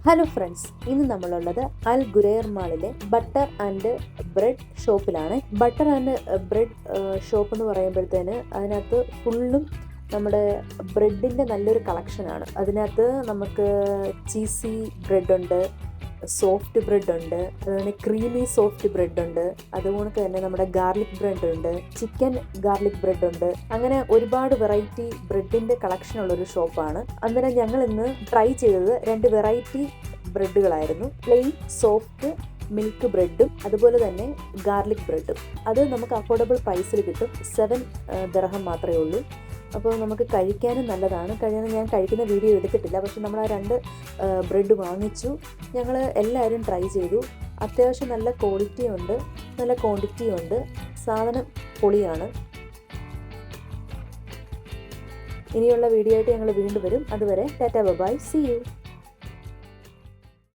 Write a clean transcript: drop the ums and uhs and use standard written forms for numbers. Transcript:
Hello friends, ഇന്ന് നമ്മളുള്ളത് Al Ghurair മാളിലെ ബട്ടർ ആൻഡ് ബ്രെഡ് ഷോപ്പിലാണ്. ബട്ടർ ആൻഡ് ബ്രെഡ് ഷോപ്പ് എന്ന് പറയുമ്പോഴത്തേന് അതിനകത്ത് ഫുള്ളും നമ്മുടെ ബ്രെഡിൻ്റെ നല്ലൊരു കളക്ഷനാണ്. അതിനകത്ത് നമുക്ക് ചീസി ബ്രെഡ് ഉണ്ട്, സോഫ്റ്റ് ബ്രെഡ് ഉണ്ട്, അതുപോലെ ക്രീമി സോഫ്റ്റ് ബ്രെഡ് ഉണ്ട്, അതുപോലെ തന്നെ നമ്മുടെ ഗാർലിക് ബ്രെഡ് ഉണ്ട്, ചിക്കൻ ഗാർലിക് ബ്രെഡ് ഉണ്ട്. അങ്ങനെ ഒരുപാട് വെറൈറ്റി ബ്രെഡിൻ്റെ കളക്ഷൻ ഉള്ളൊരു ഷോപ്പാണ്. അന്നേരം ഞങ്ങൾ ഇന്ന് ട്രൈ ചെയ്തത് 2 വെറൈറ്റി ബ്രെഡുകളായിരുന്നു. പ്ലെയിൻ സോഫ്റ്റ് മിൽക്ക് ബ്രെഡും അതുപോലെ തന്നെ ഗാർലിക് ബ്രെഡും. അത് നമുക്ക് അഫോർഡബിൾ പ്രൈസിൽ കിട്ടും. 7 ദിർഹം മാത്രമേ ഉള്ളൂ. അപ്പോൾ നമുക്ക് കഴിക്കാനും നല്ലതാണ്. ഞാൻ കഴിക്കുന്ന വീഡിയോ എടുത്തിട്ടില്ല, പക്ഷെ നമ്മൾ ആ 2 ബ്രെഡ് വാങ്ങിച്ചു. ഞങ്ങൾ എല്ലാവരും ട്രൈ ചെയ്തു. അത്യാവശ്യം നല്ല ക്വാളിറ്റിയും ഉണ്ട്, നല്ല ക്വാണ്ടിറ്റിയും ഉണ്ട്. സാധനം പൊളിയാണ്. ഇനിയുള്ള വീഡിയോ ആയിട്ട് ഞങ്ങൾ വീണ്ടും വരും. അതുവരെ ടാറ്റാ ബൈ, സീ യു.